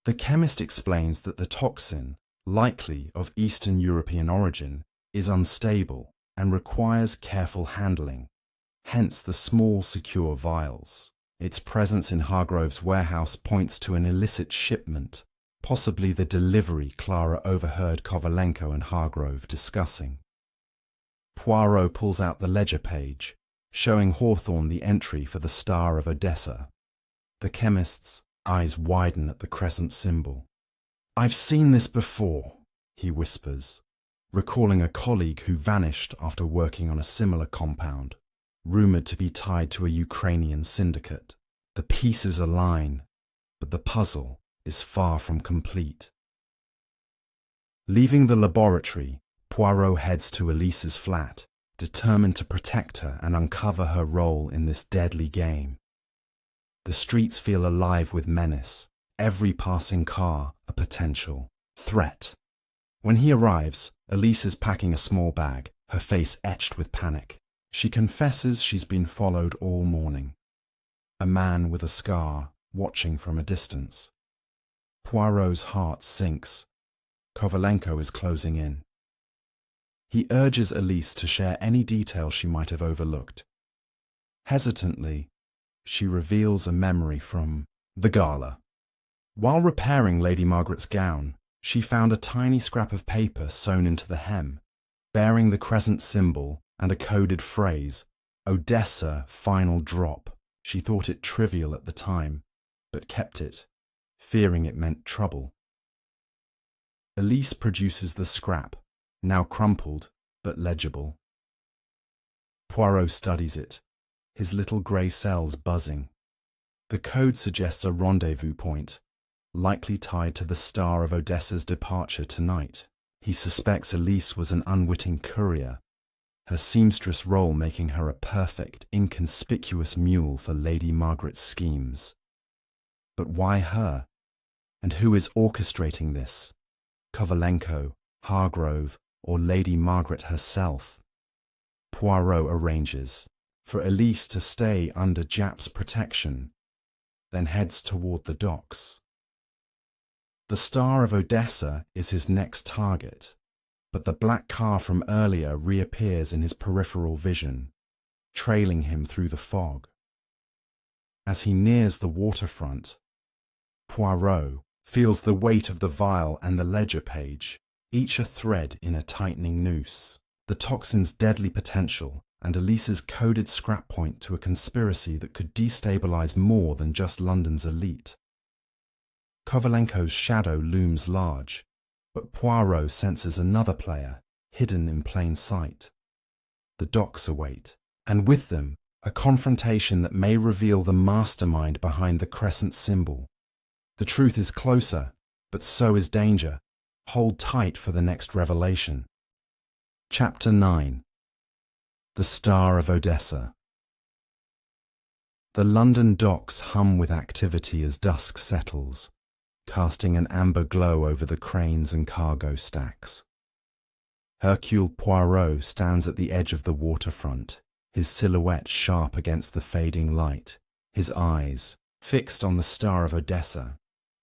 The chemist explains that the toxin, likely of Eastern European origin, is unstable and requires careful handling, hence the small, secure vials. Its presence in Hargrove's warehouse points to an illicit shipment, possibly the delivery Clara overheard Kovalenko and Hargrove discussing. Poirot pulls out the ledger page, showing Hawthorne the entry for the Star of Odessa. The chemist's eyes widen at the crescent symbol. "I've seen this before," he whispers, recalling a colleague who vanished after working on a similar compound, rumoured to be tied to a Ukrainian syndicate. The pieces align, but the puzzle is far from complete. Leaving the laboratory, Poirot heads to Elise's flat, determined to protect her and uncover her role in this deadly game. The streets feel alive with menace, every passing car a potential threat. When he arrives, Elise is packing a small bag, her face etched with panic. She confesses she's been followed all morning. A man with a scar, watching from a distance. Poirot's heart sinks. Kovalenko is closing in. He urges Elise to share any detail she might have overlooked. Hesitantly, she reveals a memory from the gala. While repairing Lady Margaret's gown, she found a tiny scrap of paper sewn into the hem, bearing the crescent symbol and a coded phrase, "Odessa, final drop." She thought it trivial at the time, but kept it, fearing it meant trouble. Elise produces the scrap, now crumpled but legible. Poirot studies it, his little grey cells buzzing. The code suggests a rendezvous point, likely tied to the Star of Odessa's departure tonight. He suspects Elise was an unwitting courier, her seamstress role making her a perfect, inconspicuous mule for Lady Margaret's schemes. But why her? And who is orchestrating this? Kovalenko, Hargrove, or Lady Margaret herself? Poirot arranges for Elise to stay under Japp's protection, then heads toward the docks. The Star of Odessa is his next target, but the black car from earlier reappears in his peripheral vision, trailing him through the fog. As he nears the waterfront, Poirot feels the weight of the vial and the ledger page, each a thread in a tightening noose. The toxin's deadly potential and Elise's coded scrap point to a conspiracy that could destabilize more than just London's elite. Kovalenko's shadow looms large, but Poirot senses another player, hidden in plain sight. The docks await, and with them, a confrontation that may reveal the mastermind behind the crescent symbol. The truth is closer, but so is danger. Hold tight for the next revelation. Chapter 9. The Star of Odessa. The London docks hum with activity as dusk settles, casting an amber glow over the cranes and cargo stacks. Hercule Poirot stands at the edge of the waterfront, his silhouette sharp against the fading light, his eyes fixed on the Star of Odessa.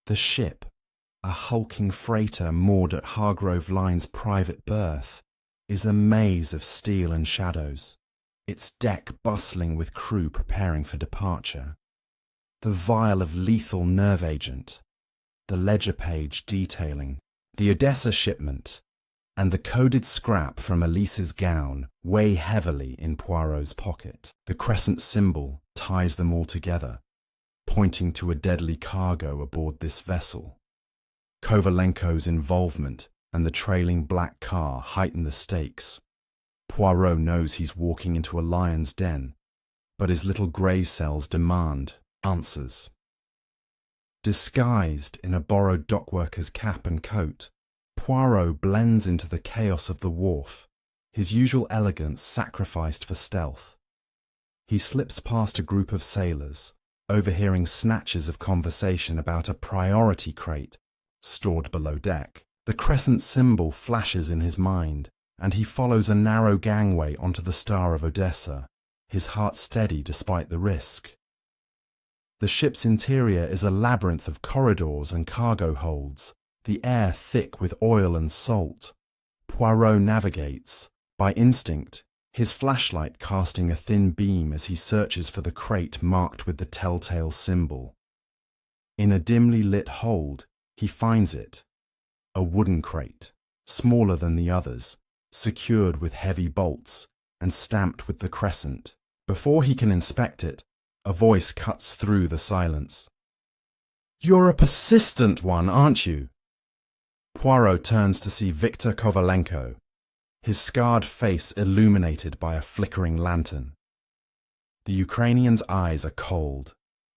The ship, a hulking freighter moored at Hargrove Line's private berth, is a maze of steel and shadows, its deck bustling with crew preparing for departure. The vial of lethal nerve agent, the ledger page detailing the Odessa shipment, and the coded scrap from Elise's gown weigh heavily in Poirot's pocket. The crescent symbol ties them all together, pointing to a deadly cargo aboard this vessel. Kovalenko's involvement and the trailing black car heighten the stakes. Poirot knows he's walking into a lion's den, but his little grey cells demand answers. Disguised in a borrowed dockworker's cap and coat, Poirot blends into the chaos of the wharf, his usual elegance sacrificed for stealth. He slips past a group of sailors, overhearing snatches of conversation about a priority crate stored below deck. The crescent symbol flashes in his mind, and he follows a narrow gangway onto the Star of Odessa, his heart steady despite the risk. The ship's interior is a labyrinth of corridors and cargo holds, the air thick with oil and salt. Poirot navigates, by instinct, his flashlight casting a thin beam as he searches for the crate marked with the telltale symbol. In a dimly lit hold, he finds it. A wooden crate, smaller than the others, secured with heavy bolts and stamped with the crescent. Before he can inspect it, a voice cuts through the silence. "You're a persistent one, aren't you?" Poirot turns to see Victor Kovalenko, his scarred face illuminated by a flickering lantern. The Ukrainian's eyes are cold,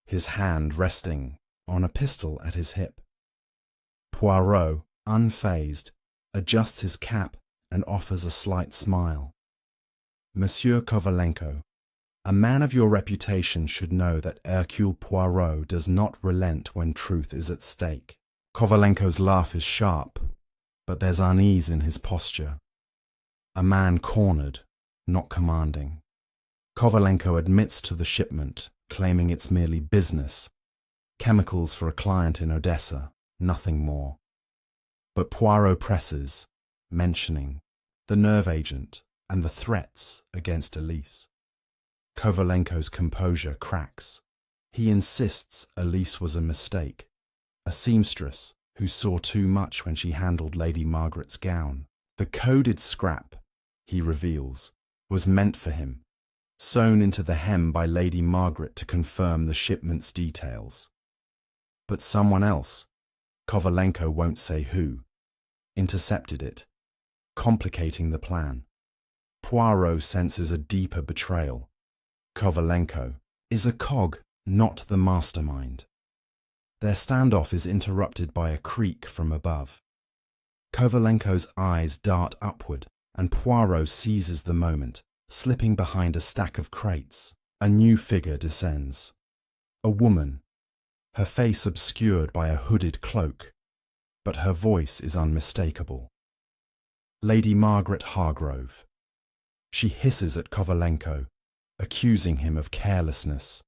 his hand resting on a pistol at his hip. Poirot, unfazed, adjusts his cap and offers a slight smile. "Monsieur Kovalenko, a man of your reputation should know that Hercule Poirot does not relent when truth is at stake." Kovalenko's laugh is sharp, but there's unease in his posture. A man cornered, not commanding. Kovalenko admits to the shipment, claiming it's merely business, chemicals for a client in Odessa, nothing more. But Poirot presses, mentioning the nerve agent and the threats against Elise. Kovalenko's composure cracks. He insists Elise was a mistake, a seamstress who saw too much when she handled Lady Margaret's gown. The coded scrap, he reveals, was meant for him, sewn into the hem by Lady Margaret to confirm the shipment's details. But someone else, Kovalenko won't say who, intercepted it, complicating the plan. Poirot senses a deeper betrayal. Kovalenko is a cog, not the mastermind. Their standoff is interrupted by a creak from above. Kovalenko's eyes dart upward, and Poirot seizes the moment, slipping behind a stack of crates. A new figure descends. A woman, her face obscured by a hooded cloak, but her voice is unmistakable. Lady Margaret Hargrove. She hisses at Kovalenko, accusing him of carelessness.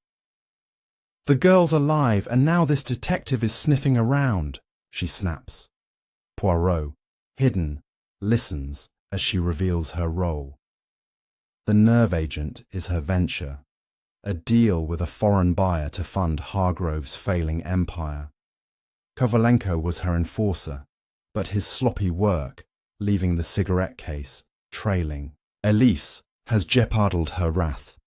"The girl's alive, and now this detective is sniffing around," she snaps. Poirot, hidden, listens as she reveals her role. The nerve agent is her venture, a deal with a foreign buyer to fund Hargrove's failing empire. Kovalenko was her enforcer, but his sloppy work, leaving the cigarette case trailing. Elise has jeoparded her wrath.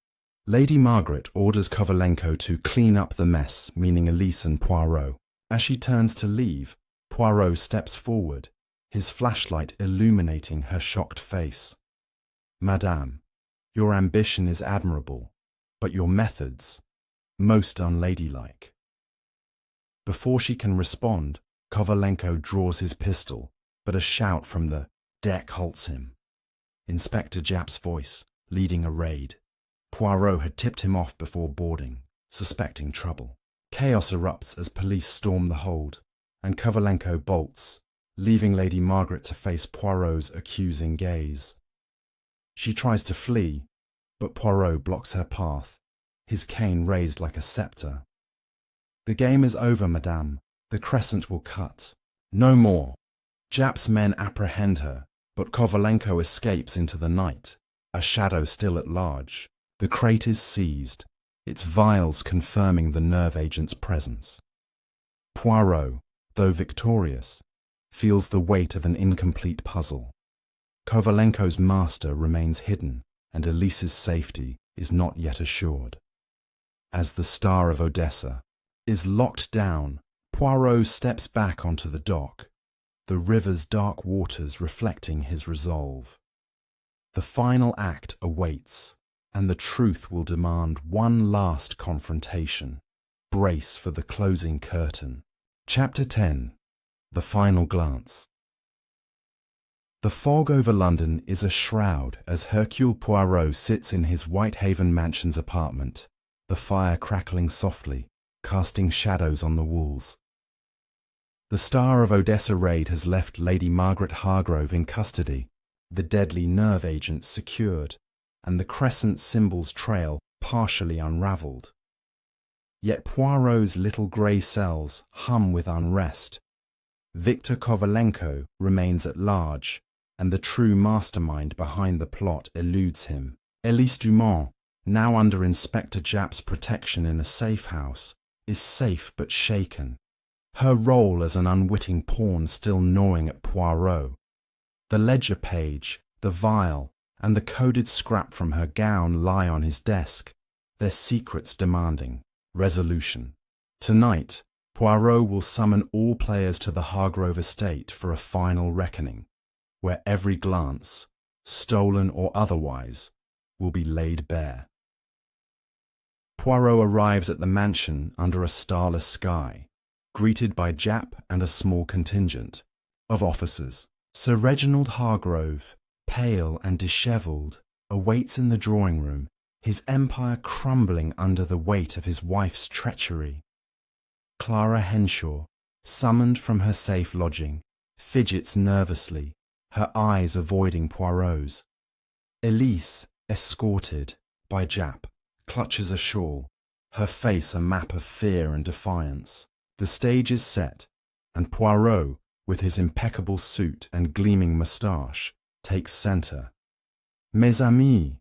Lady Margaret orders Kovalenko to clean up the mess, meaning Elise and Poirot. As she turns to leave, Poirot steps forward, his flashlight illuminating her shocked face. "Madame, your ambition is admirable, but your methods, most unladylike." Before she can respond, Kovalenko draws his pistol, but a shout from the deck halts him. Inspector Japp's voice, leading a raid. Poirot had tipped him off before boarding, suspecting trouble. Chaos erupts as police storm the hold, and Kovalenko bolts, leaving Lady Margaret to face Poirot's accusing gaze. She tries to flee, but Poirot blocks her path, his cane raised like a scepter. "The game is over, madame. The crescent will cut. No more." Japp's men apprehend her, but Kovalenko escapes into the night, a shadow still at large. The crate is seized, its vials confirming the nerve agent's presence. Poirot, though victorious, feels the weight of an incomplete puzzle. Kovalenko's master remains hidden, and Elise's safety is not yet assured. As the Star of Odessa is locked down, Poirot steps back onto the dock, the river's dark waters reflecting his resolve. The final act awaits, and the truth will demand one last confrontation. Brace for the closing curtain. Chapter 10. The Final Glance. The fog over London is a shroud as Hercule Poirot sits in his Whitehaven Mansion's apartment, the fire crackling softly, casting shadows on the walls. The Star of Odessa raid has left Lady Margaret Hargrove in custody, the deadly nerve agent secured, and the crescent symbol's trail partially unravelled. Yet Poirot's little grey cells hum with unrest. Victor Kovalenko remains at large, and the true mastermind behind the plot eludes him. Elise Dumont, now under Inspector Japp's protection in a safe house, is safe but shaken, her role as an unwitting pawn still gnawing at Poirot. The ledger page, the vial, and the coded scrap from her gown lie on his desk, their secrets demanding resolution. Tonight, Poirot will summon all players to the Hargrove estate for a final reckoning, where every glance, stolen or otherwise, will be laid bare. Poirot arrives at the mansion under a starless sky, greeted by Japp and a small contingent of officers. Sir Reginald Hargrove, pale and dishevelled, awaits in the drawing room, his empire crumbling under the weight of his wife's treachery. Clara Henshaw, summoned from her safe lodging, fidgets nervously, her eyes avoiding Poirot's. Elise, escorted by Japp, clutches a shawl, her face a map of fear and defiance. The stage is set, and Poirot, with his impeccable suit and gleaming moustache, takes centre. "Mes amis,"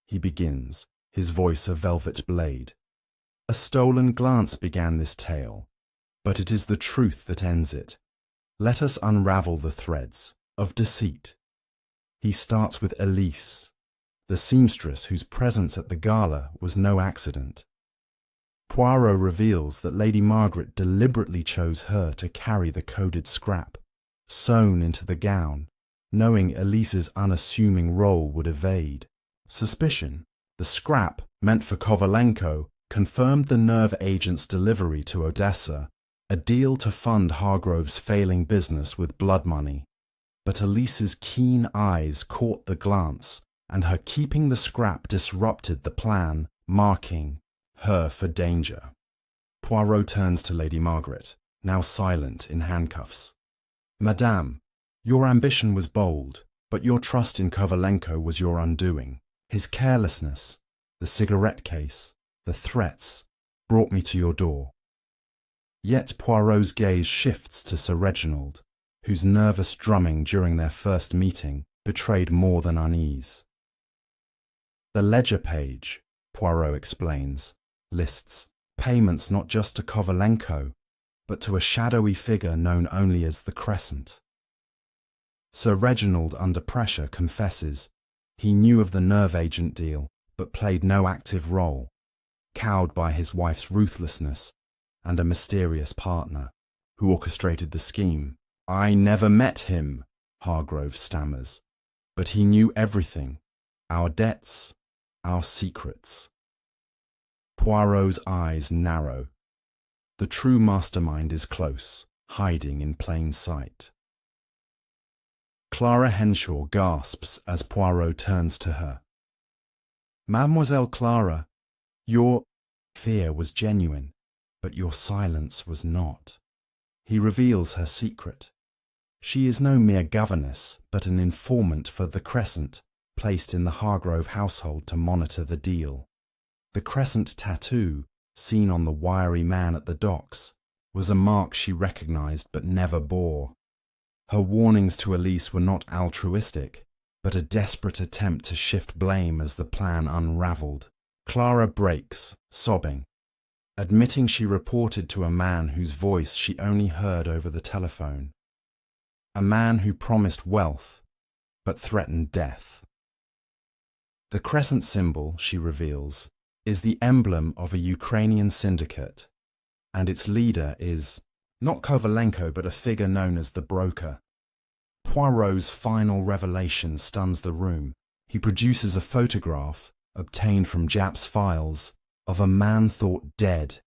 he begins, his voice a velvet blade. A stolen glance began this tale, but it is the truth that ends it. Let us unravel the threads of deceit. He starts with Elise, the seamstress whose presence at the gala was no accident. Poirot reveals that Lady Margaret deliberately chose her to carry the coded scrap, sewn into the gown, knowing Elise's unassuming role would evade suspicion. The scrap, meant for Kovalenko, confirmed the nerve agent's delivery to Odessa, a deal to fund Hargrove's failing business with blood money. But Elise's keen eyes caught the glance, and her keeping the scrap disrupted the plan, marking her for danger. Poirot turns to Lady Margaret, now silent in handcuffs. "Madame, your ambition was bold, But your trust in Kovalenko was your undoing. His carelessness, the cigarette case, the threats, brought me to your door. Yet Poirot's gaze shifts to Sir Reginald, whose nervous drumming during their first meeting betrayed more than unease. The ledger page, Poirot explains, lists payments not just to Kovalenko, but to a shadowy figure known only as the Crescent. Sir Reginald, under pressure, confesses he knew of the nerve agent deal but played no active role, cowed by his wife's ruthlessness and a mysterious partner who orchestrated the scheme. "I never met him," Hargrove stammers, "but he knew everything, our debts, our secrets." Poirot's eyes narrow. The true mastermind is close, hiding in plain sight. Clara Henshaw gasps as Poirot turns to her. "Mademoiselle Clara, your fear was genuine, but your silence was not." He reveals her secret. She is no mere governess, but an informant for the Crescent, placed in the Hargrove household to monitor the deal. The Crescent tattoo, seen on the wiry man at the docks, was a mark she recognized but never bore. Her warnings to Elise were not altruistic, but a desperate attempt to shift blame as the plan unraveled. Clara breaks, sobbing, admitting she reported to a man whose voice she only heard over the telephone. A man who promised wealth, but threatened death. The crescent symbol, she reveals, is the emblem of a Ukrainian syndicate, and its leader is not Kovalenko, but a figure known as the Broker. Poirot's final revelation stuns the room. He produces a photograph, obtained from Japp's files, of a man thought dead,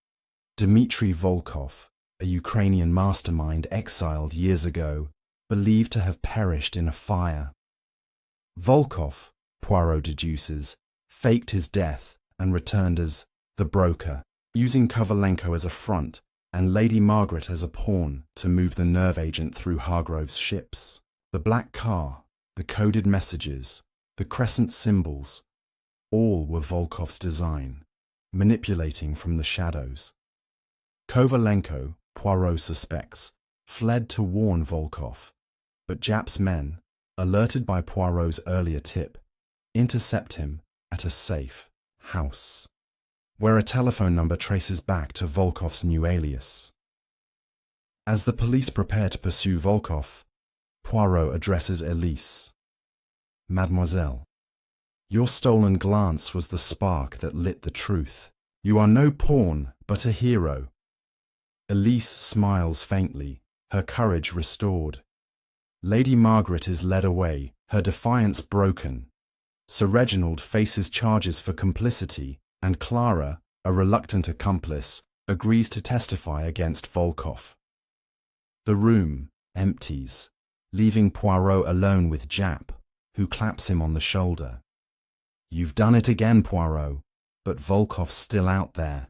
Dmitry Volkov, a Ukrainian mastermind exiled years ago, believed to have perished in a fire. Volkov, Poirot deduces, faked his death and returned as the Broker, using Kovalenko as a front and Lady Margaret as a pawn to move the nerve agent through Hargrove's ships. The black car, the coded messages, the crescent symbols, all were Volkov's design, manipulating from the shadows. Kovalenko, Poirot suspects, fled to warn Volkov, but Japp's men, alerted by Poirot's earlier tip, intercept him at a safe house, where a telephone number traces back to Volkov's new alias. As the police prepare to pursue Volkov, Poirot addresses Elise. "Mademoiselle, your stolen glance was the spark that lit the truth. You are no pawn, but a hero." Elise smiles faintly, her courage restored. Lady Margaret is led away, her defiance broken. Sir Reginald faces charges for complicity, and Clara, a reluctant accomplice, agrees to testify against Volkov. The room empties, leaving Poirot alone with Japp, who claps him on the shoulder. "You've done it again, Poirot, but Volkov's still out there."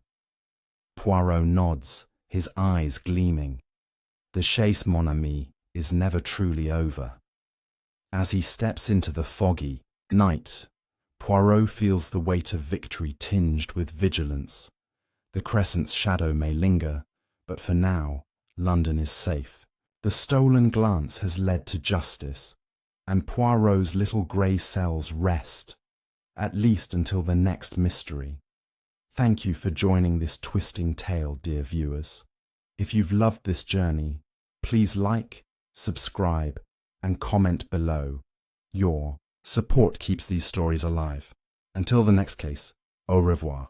Poirot nods, his eyes gleaming. The chase, mon ami, is never truly over. As he steps into the foggy night, Poirot feels the weight of victory tinged with vigilance. The crescent's shadow may linger, but for now, London is safe. The stolen glance has led to justice, and Poirot's little grey cells rest, at least until the next mystery. Thank you for joining this twisting tale, dear viewers. If you've loved this journey, please like, subscribe, and comment below. Your support keeps these stories alive. Until the next case, au revoir.